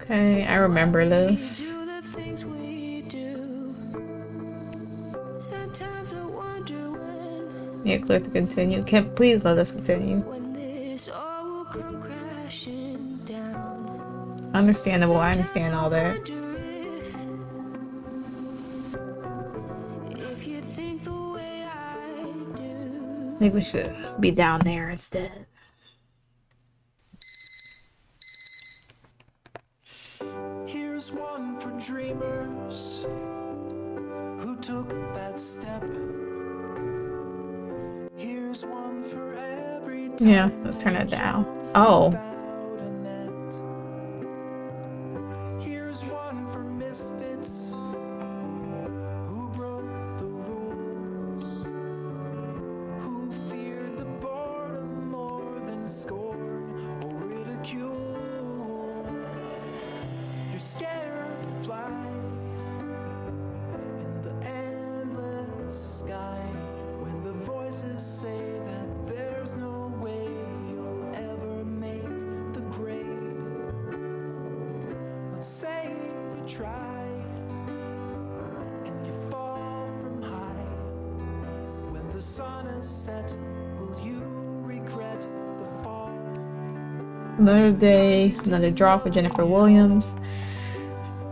Okay, I remember this. Yeah, click to continue. Can please let us continue. Understandable, I understand all that. I think we should be down there instead. Here's one for dreamers who took that step. Here's one for every time. Yeah, let's turn it down. Oh. Here's one for misfits who broke the rules, who feared the boredom more than scorn or ridicule. You're scared to fly in the endless sky when the voices say that there's no way you'll ever make the grade. Let's say you try and you fall from high. When the sun is set, will you regret the fall? Another day, another draw for Jennifer Williams.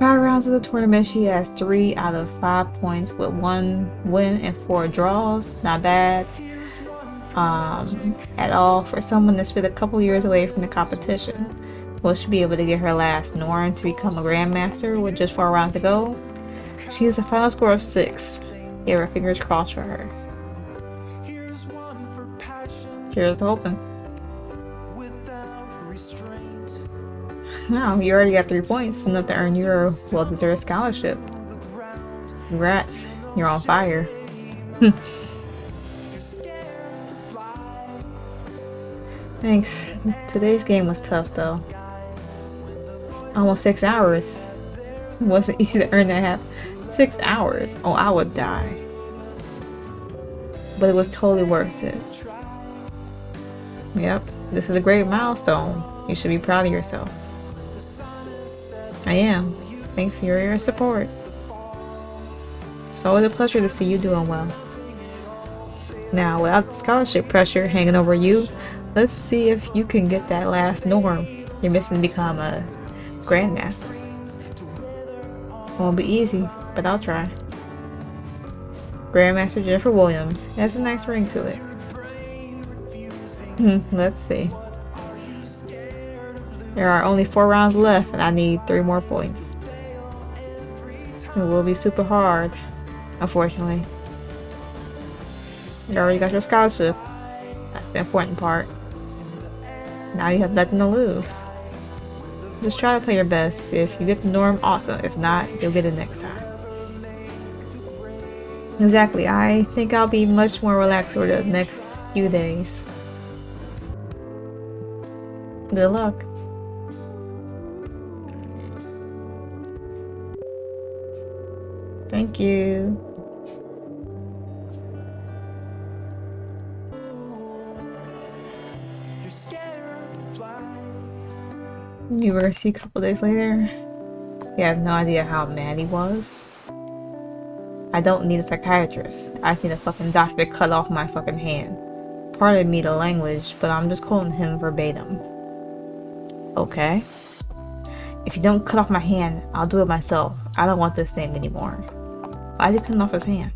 5 rounds of the tournament, she has 3 out of 5 points with 1 win and 4 draws. Not bad at all for someone that's been a couple years away from the competition. Will she be able to get her last norm to become a grandmaster with just 4 rounds to go? She has a final score of 6. Give her fingers crossed for her. Cheers to hoping. Wow, you already got 3 points, enough to earn your well-deserved scholarship. Congrats, you're on fire. Thanks. Today's game was tough though. Almost 6 hours. It wasn't easy to earn that half. 6 hours. Oh, I would die. But it was totally worth it. Yep, this is a great milestone. You should be proud of yourself. I am. Thanks for your support. It's always a pleasure to see you doing well. Now, without the scholarship pressure hanging over you, let's see if you can get that last norm you're missing to become a grandmaster. Won't be easy, but I'll try. Grandmaster Jennifer Williams has a nice ring to it. Let's see. There are only 4 rounds left and I need 3 more points. It will be super hard, unfortunately. You already got your scholarship. That's the important part. Now you have nothing to lose. Just try to play your best. If you get the norm, awesome. If not, you'll get it next time. Exactly. I think I'll be much more relaxed over the next few days. Good luck. Thank you. University a couple days later. You have no idea how mad he was. I don't need a psychiatrist. I just need a fucking doctor to cut off my fucking hand. Pardon me the language, but I'm just quoting him verbatim. Okay. If you don't cut off my hand, I'll do it myself. I don't want this thing anymore. Why is he cutting off his hand?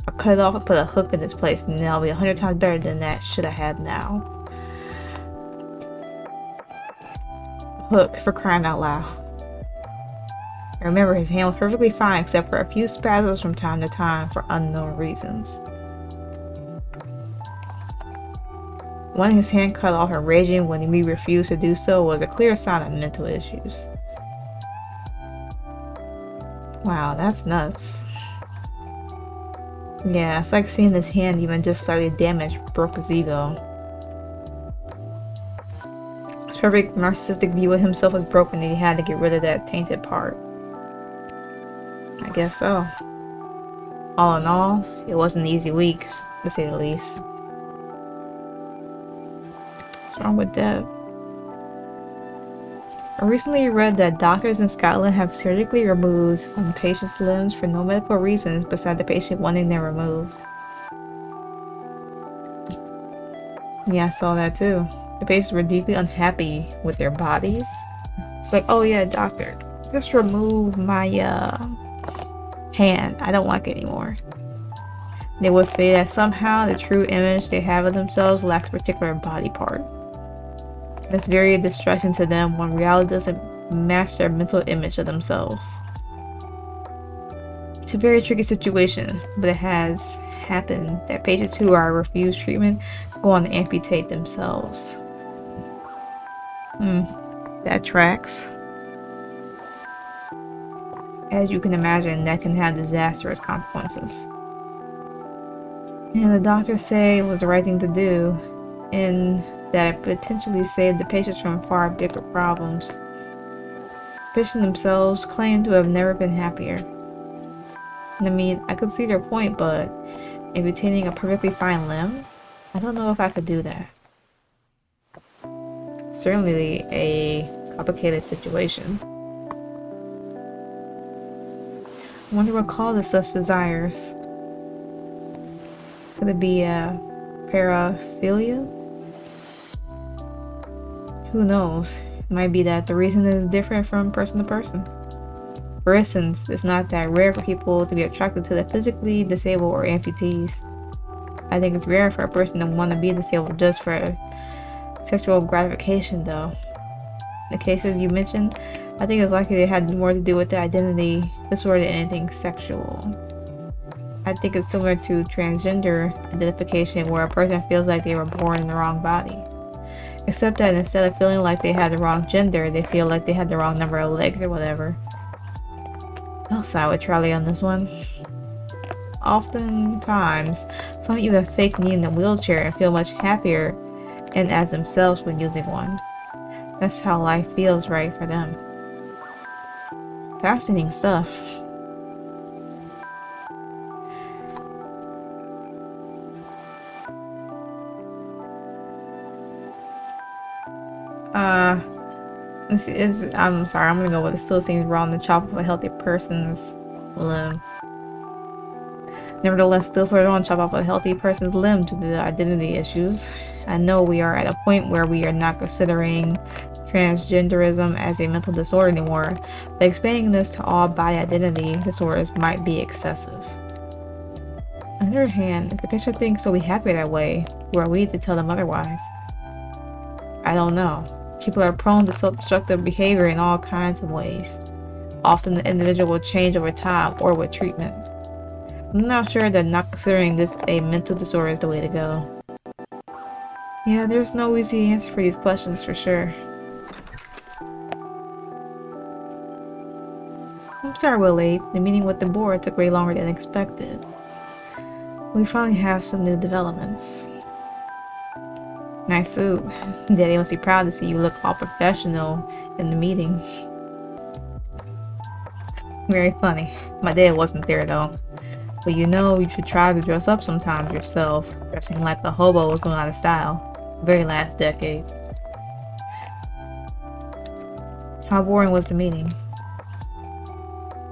I'll cut it off and put a hook in its place, and then I'll be 100 times better than that shit I have now. Hook, for crying out loud. Remember, his hand was perfectly fine except for a few spasms from time to time for unknown reasons. Wanting his hand cut off and raging when we refused to do so was a clear sign of mental issues. Wow, that's nuts. Yeah, it's like seeing his hand even just slightly damaged broke his ego. His perfect narcissistic view of himself was broken and he had to get rid of that tainted part. I guess so. All in all, it wasn't an easy week, to say the least. What's wrong with Deb? I recently read that doctors in Scotland have surgically removed some patients' limbs for no medical reasons besides the patient wanting them removed. Yeah, I saw that too. The patients were deeply unhappy with their bodies. It's like, oh yeah, doctor, just remove my hand. I don't like it anymore. They will say that somehow the true image they have of themselves lacks a particular body part. It's very distressing to them when reality doesn't match their mental image of themselves. It's a very tricky situation, but it has happened that patients who are refused treatment go on to amputate themselves. That tracks. As you can imagine, that can have disastrous consequences. And the doctors say it was the right thing to do, and that it potentially saved the patients from far bigger problems. The patients themselves claim to have never been happier. I mean, I could see their point, but amputating a perfectly fine limb? I don't know if I could do that. Certainly a complicated situation. I wonder what causes such desires. Could it be paraphilia? Who knows? It might be that the reason is different from person to person. For instance, it's not that rare for people to be attracted to the physically disabled or amputees. I think it's rare for a person to want to be disabled just for sexual gratification, though. The cases you mentioned, I think it's likely they had more to do with the identity disorder than anything sexual. I think it's similar to transgender identification, where a person feels like they were born in the wrong body. Except that instead of feeling like they had the wrong gender, they feel like they had the wrong number of legs or whatever. I'll side with Charlie on this one. Oftentimes, some even fake knee in a wheelchair and feel much happier and as themselves when using one. That's how life feels right for them. Fascinating stuff. I'm sorry, I'm gonna go with it. Still seems wrong to chop off a healthy person's limb. Nevertheless, still further on, chop off a healthy person's limb due to the identity issues. I know we are at a point where we are not considering transgenderism as a mental disorder anymore, but expanding this to all body identity disorders might be excessive. On the other hand, if the patient thinks they'll be happier that way, who are we to tell them otherwise? I don't know. People are prone to self-destructive behavior in all kinds of ways. Often the individual will change over time or with treatment. I'm not sure that not considering this a mental disorder is the way to go. Yeah, there's no easy answer for these questions for sure. I'm sorry we're late. The meeting with the board took way longer than expected. We finally have some new developments. Nice suit. Daddy must be proud to see you look all professional in the meeting. Very funny. My dad wasn't there though. But you know, you should try to dress up sometimes yourself. Dressing like a hobo was going out of style. Very last decade. How boring was the meeting?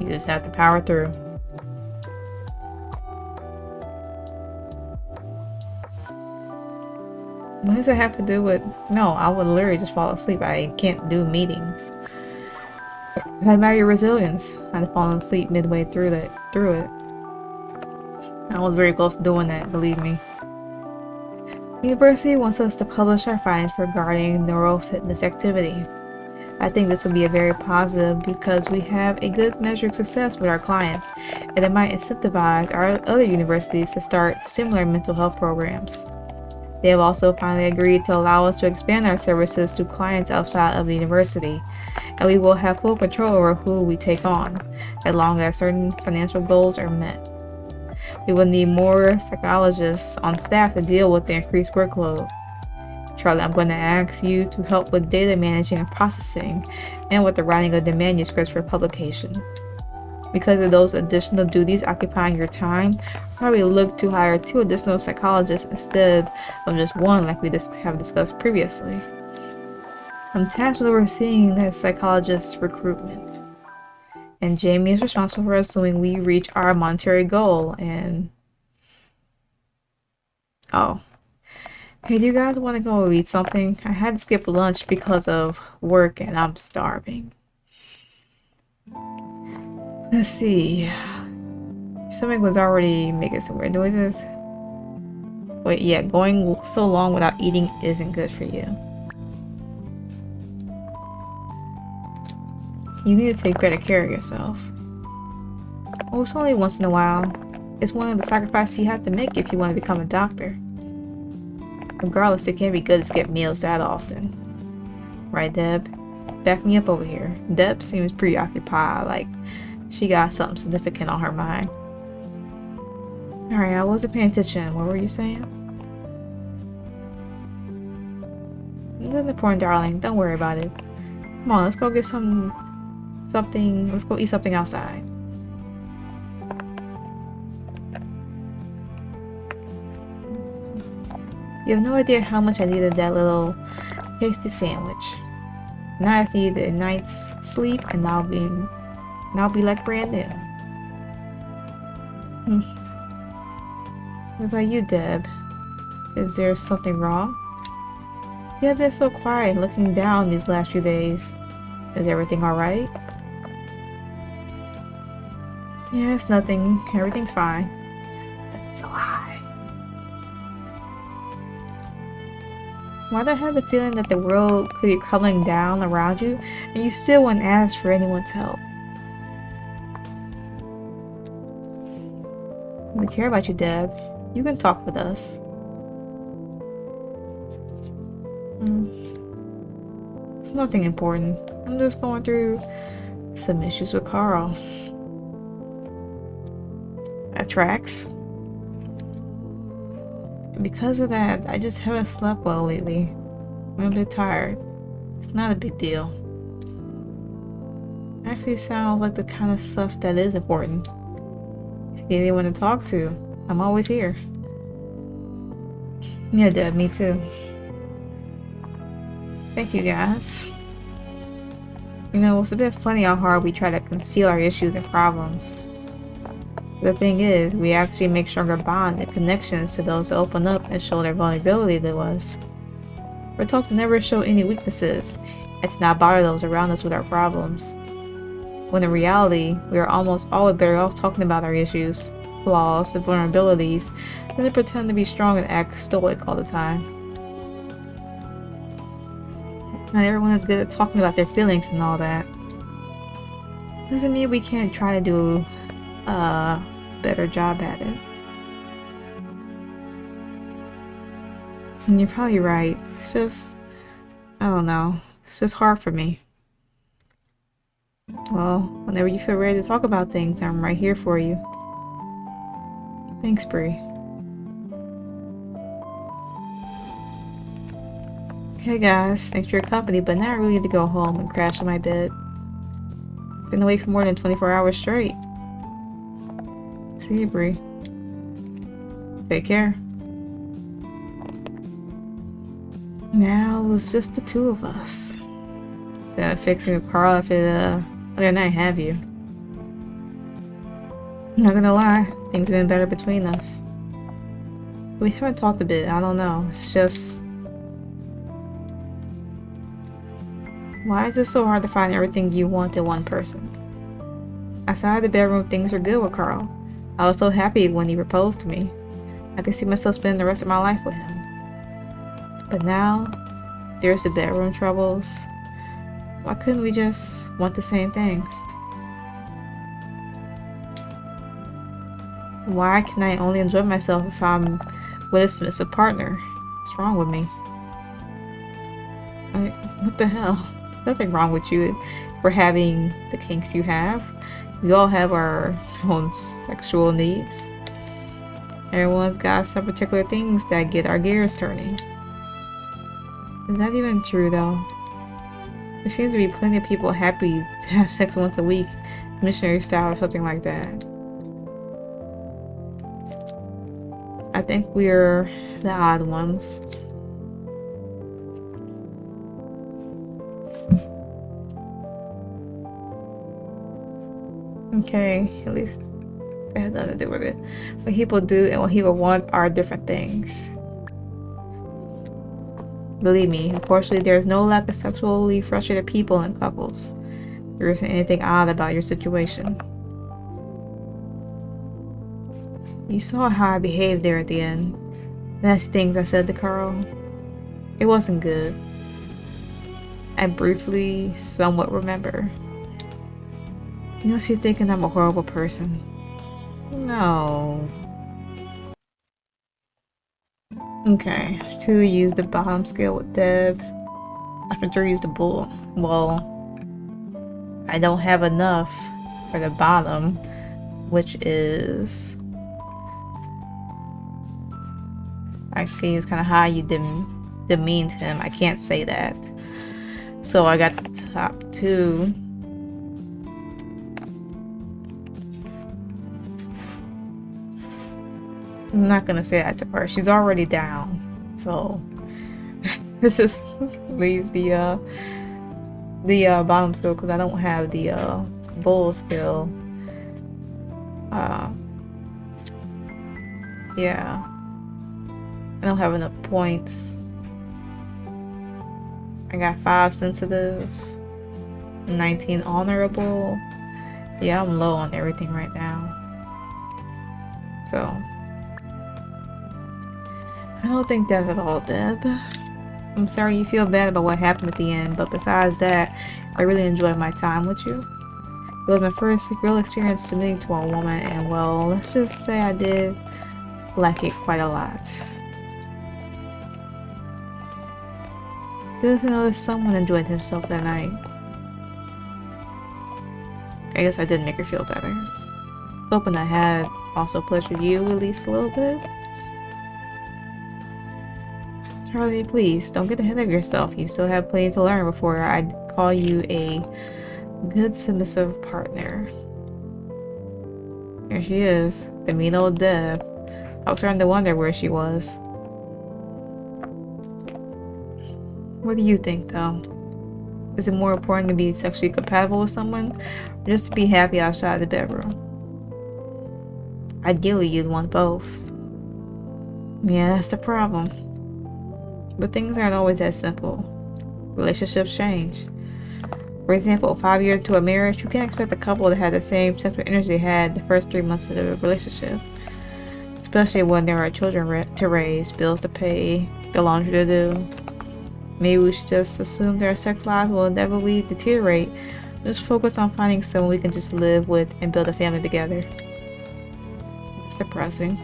You just have to power through. What does it have to do with... No, I would literally just fall asleep. I can't do meetings. I admire your resilience. I'd fallen asleep midway through it. I was very close to doing that, believe me. The university wants us to publish our findings regarding neurofitness activity. I think this will be a very positive because we have a good measure of success with our clients, and it might incentivize our other universities to start similar mental health programs. They have also finally agreed to allow us to expand our services to clients outside of the university, and we will have full control over who we take on, as long as certain financial goals are met. We will need more psychologists on staff to deal with the increased workload. Charlie, I'm going to ask you to help with data managing and processing, and with the writing of the manuscripts for publication. Because of those additional duties occupying your time, probably look to hire 2 additional psychologists instead of just 1 like we have discussed previously. I'm tasked with overseeing the psychologist's recruitment. And Jamie is responsible for assuming we reach our monetary goal. And oh, hey, do you guys want to go eat something? I had to skip lunch because of work and I'm starving. Let's see. Stomach was already making some weird noises. Wait, yeah, going so long without eating isn't good for you. You need to take better care of yourself. Oh, it's only once in a while. It's one of the sacrifices you have to make if you want to become a doctor. Regardless, it can't be good to skip meals that often. Right, Deb? Back me up over here. Deb seems preoccupied, like she got something significant on her mind. Alright, I wasn't paying attention. What were you saying? Nothing important, darling. Don't worry about it. Come on, let's go get something. Let's go eat something outside. You have no idea how much I needed that little tasty sandwich. Now I just need a night's sleep, and I'll be like brand new. What about you, Deb? Is there something wrong? You have been so quiet and looking down these last few days. Is everything alright? Yeah, it's nothing. Everything's fine. That's a lie. Why do I have the feeling that the world could be crumbling down around you and you still wouldn't ask for anyone's help? We care about you, Deb. You can talk with us. It's nothing important. I'm just going through some issues with Carl. That tracks. And because of that, I just haven't slept well lately. I'm a bit tired. It's not a big deal. Actually sounds like the kind of stuff that is important. If you need anyone to talk to, I'm always here. Yeah, Deb, me too. Thank you, guys. You know, it's a bit funny how hard we try to conceal our issues and problems. The thing is, we actually make stronger bonds and connections to those who open up and show their vulnerability to us. We're taught to never show any weaknesses and to not bother those around us with our problems. When in reality, we are almost always better off talking about our issues, flaws, and vulnerabilities than to pretend to be strong and act stoic all the time. Not everyone is good at talking about their feelings and all that. Doesn't mean we can't try to do a better job at it. And you're probably right. It's just, I don't know. It's just hard for me. Well, whenever you feel ready to talk about things, I'm right here for you. Thanks, Bree. Hey guys, thanks for your company, but now I really need to go home and crash on my bed. Been away for more than 24 hours straight. See you, Bree. Take care. Now it's just the two of us. So fixing with Carl after the other night, have you? I'm not gonna lie, things have been better between us. We haven't talked a bit, I don't know. It's just... Why is it so hard to find everything you want in one person? Outside the bedroom, things are good with Carl. I was so happy when he proposed to me. I could see myself spending the rest of my life with him. But now, there's the bedroom troubles. Why couldn't we just want the same things? Why can I only enjoy myself if I'm with a submissive partner? What's wrong with me? What the hell? Nothing wrong with you for having the kinks you have. We all have our own sexual needs. Everyone's got some particular things that get our gears turning. Is that even true though? There seems to be plenty of people happy to have sex once a week, missionary style or something like that. I think we're the odd ones. Okay, at least it had nothing to do with it. What people do and what people want are different things. Believe me, unfortunately, there is no lack of sexually frustrated people in couples. There isn't anything odd about your situation. You saw how I behaved there at the end. That's things I said to Carl. It wasn't good. I briefly, somewhat remember. You know, she's thinking I'm a horrible person. No. Okay, 2 used the bottom scale with Deb. After 3 used the bull. Well, I don't have enough for the bottom, which is... Actually, it's kind of high. You demeaned him. I can't say that. So I got the top 2. I'm not gonna say that to her. She's already down. So this just leaves the bottom skill because I don't have the bull skill. Yeah. I don't have enough points. I got 5 sensitive, 19 honorable. Yeah, I'm low on everything right now. So I don't think that at all, Deb. I'm sorry you feel bad about what happened at the end, but besides that, I really enjoyed my time with you. It was my first real experience submitting to a woman, and well, let's just say I did like it quite a lot. It's good to know that someone enjoyed himself that night. I guess I did make her feel better. Hoping I had also pleasured you at least a little bit. Charlie, please don't get ahead of yourself. You still have plenty to learn before I'd call you a good submissive partner. There she is, the mean old Deb. I was starting to wonder where she was. What do you think, though? Is it more important to be sexually compatible with someone, or just to be happy outside the bedroom? Ideally, you'd want both. Yeah, that's the problem. But things aren't always that simple. Relationships change. For example, 5 years into a marriage, you can't expect a couple to have the same sexual energy they had the first 3 months of the relationship. Especially when there are children to raise, bills to pay, the laundry to do. Maybe we should just assume that our sex lives will inevitably deteriorate. Just focus on finding someone we can just live with and build a family together. It's depressing.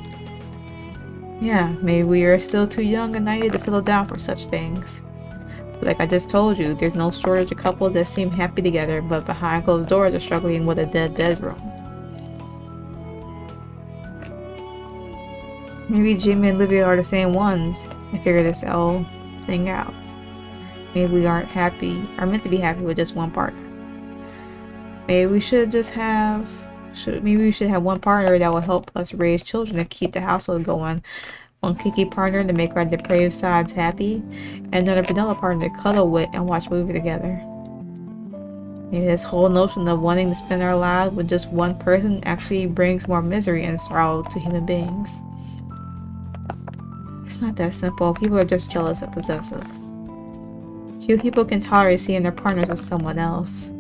Yeah, maybe we are still too young and naive to settle down for such things. But like I just told you, there's no shortage of couples that seem happy together, but behind closed doors are struggling with a dead bedroom. Maybe Jimmy and Olivia are the same ones and figure this whole thing out. Maybe we are meant to be happy with just one partner. Maybe we should have one partner that will help us raise children and keep the household going. One kinky partner to make our depraved sides happy, and another vanilla partner to cuddle with and watch a movie together. Maybe this whole notion of wanting to spend our lives with just one person actually brings more misery and sorrow to human beings. It's not that simple. People are just jealous and possessive. Few people can tolerate seeing their partners with someone else.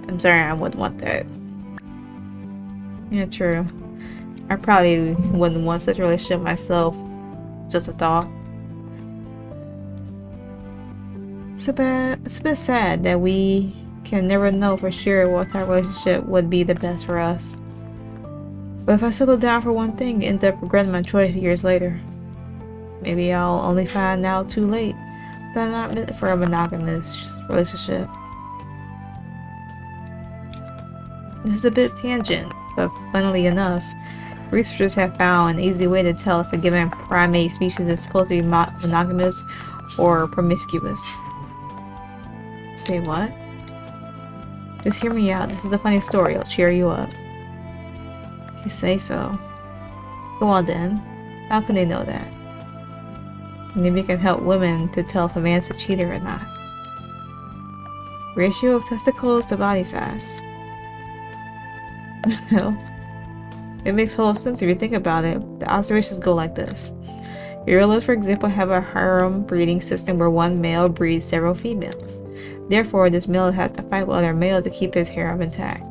I'm sorry, I wouldn't want that. Yeah, true. I probably wouldn't want such a relationship myself. It's just a thought. It's a bit sad that we can never know for sure what type of relationship would be the best for us. But if I settle down for one thing and end up regretting my choice years later, maybe I'll only find out too late that I'm not meant for a monogamous relationship. This is a bit tangent, but funnily enough, researchers have found an easy way to tell if a given primate species is supposed to be monogamous or promiscuous. Say what? Just hear me out. This is a funny story. I'll cheer you up. If you say so. Go on then. How can they know that? Maybe it can help women to tell if a man's a cheater or not. Ratio of testicles to body size. Hell, it makes total sense if you think about it. The observations go like this. Gorillas, for example, have a harem breeding system where one male breeds several females. Therefore, this male has to fight with other males to keep his harem intact.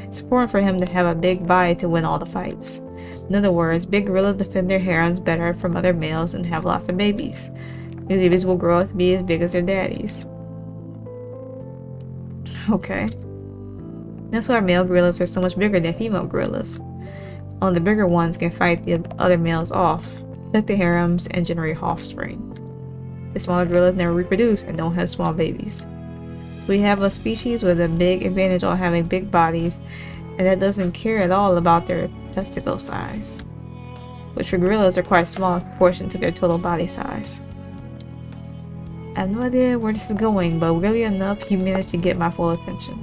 It's important for him to have a big body to win all the fights. In other words, big gorillas defend their harems better from other males and have lots of babies. These babies will grow up to be as big as their daddies. Okay. That's why male gorillas are so much bigger than female gorillas. Only the bigger ones can fight the other males off, protect the harems, and generate offspring. The smaller gorillas never reproduce and don't have small babies. So we have a species with a big advantage on having big bodies, and that doesn't care at all about their testicle size, which for gorillas are quite small in proportion to their total body size. I have no idea where this is going, but weirdly enough, you managed to get my full attention.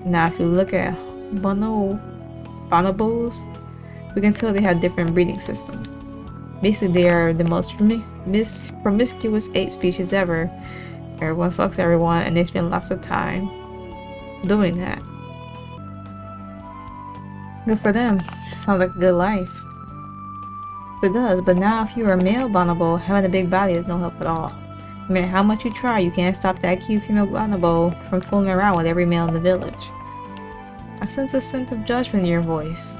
Now, if you look at bonobos, we can tell they have different breeding systems. Basically, they are the most promiscuous ape species ever. Everyone fucks everyone, and they spend lots of time doing that. Good for them. Sounds like a good life. It does, but now if you're a male bonobo, having a big body is no help at all. No matter how much you try, you can't stop that cute female bonobo from fooling around with every male in the village. I sense a sense of judgment in your voice.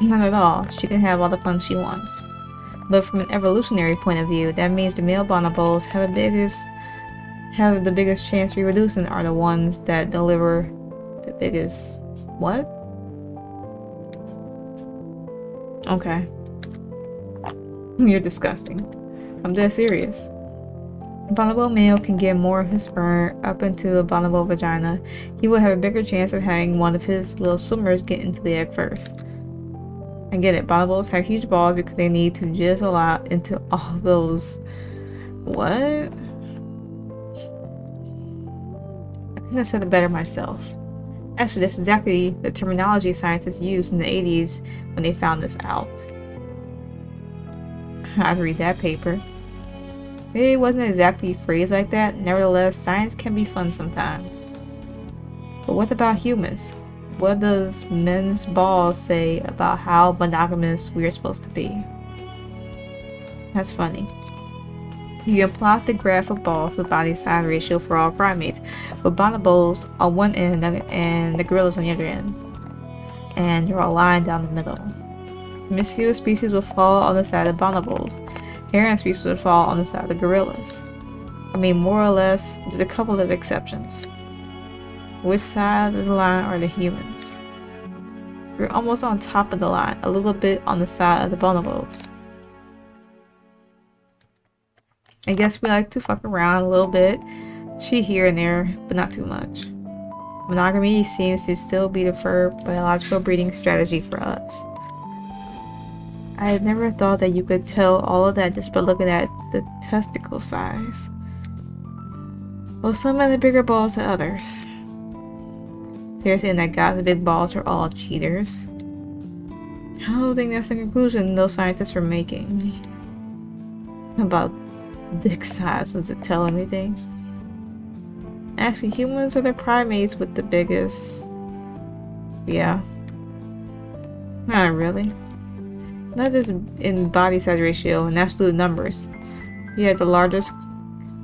Not at all. She can have all the fun she wants. But from an evolutionary point of view, that means the male bonobos have the biggest chance of reproducing are the ones that deliver the biggest what? Okay. You're disgusting. I'm dead serious. A bonobo male can get more of his sperm up into a bonobo vagina. He will have a bigger chance of having one of his little swimmers get into the egg first. I get it. Bonobos have huge balls because they need to jizz a lot into all those. What? I couldn't have said it better myself. Actually, that's exactly the terminology scientists used in the 80s when they found this out. I'd read that paper. It wasn't exactly phrased like that. Nevertheless, science can be fun sometimes. But what about humans? What does men's balls say about how monogamous we are supposed to be? That's funny. You can plot the graph of balls with body size ratio for all primates, with bonobos on one end and the gorillas on the other end, and draw a line down the middle. Promiscuous species will fall on the side of bonobos. Harem species will fall on the side of the gorillas. I mean, more or less, there's a couple of exceptions. Which side of the line are the humans? We're almost on top of the line, a little bit on the side of the bonobos. I guess we like to fuck around a little bit, cheat here and there, but not too much. Monogamy seems to still be the preferred biological breeding strategy for us. I had never thought that you could tell all of that just by looking at the testicle size. Well, some have the bigger balls than others. So you're saying that guys with big balls are all cheaters? I don't think that's the conclusion those scientists are making. About dick size, does it tell anything? Actually, humans are the primates with the biggest. Yeah. Not really. Not just in body size ratio, in absolute numbers. You have the largest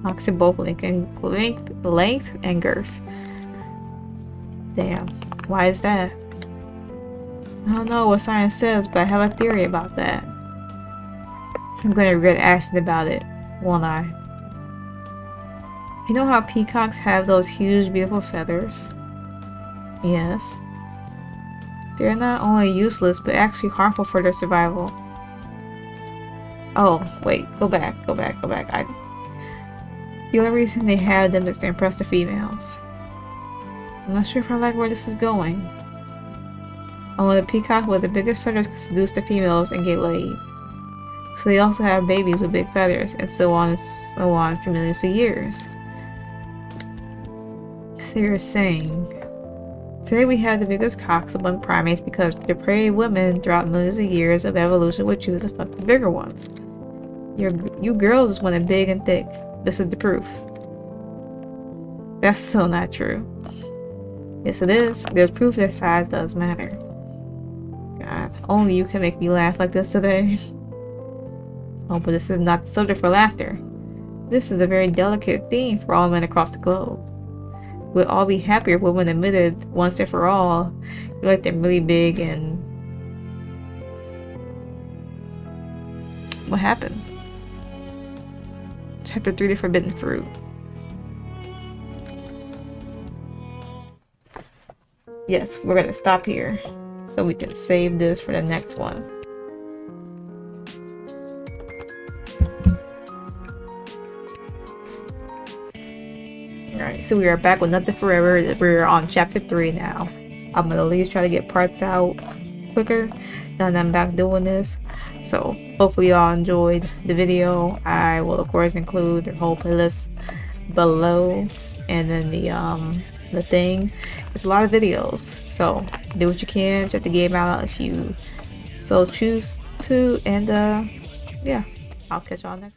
cocks in both length and girth. Damn. Why is that? I don't know what science says, but I have a theory about that. I'm gonna regret asking about it, won't I? You know how peacocks have those huge, beautiful feathers? Yes. They're not only useless, but actually harmful for their survival. Oh, wait. Go back. The only reason they have them is to impress the females. I'm not sure if I like where this is going. Only the peacock with the biggest feathers can seduce the females and get laid. So they also have babies with big feathers, and so on and so on for millions of years. So you're saying, today we have the biggest cocks among primates because depraved women throughout millions of years of evolution would choose to fuck the bigger ones. You girls just want it big and thick. This is the proof. That's so not true. Yes, it is. There's proof that size does matter. God, only you can make me laugh like this today. Oh, but this is not the subject for laughter. This is a very delicate theme for all men across the globe. We'd all be happier if women admitted once and for all you like them really big and... What happened? Chapter 3, The Forbidden Fruit. Yes, we're gonna stop here so we can save this for the next one. Alright, so we are back with Nothing Forever. We're on chapter 3 now. I'm gonna at least try to get parts out quicker now that I'm back doing this. So hopefully y'all enjoyed the video. I will of course include the whole playlist below, and then the thing. It's a lot of videos, so do what you can, check the game out if you so choose to, and yeah, I'll catch y'all next one.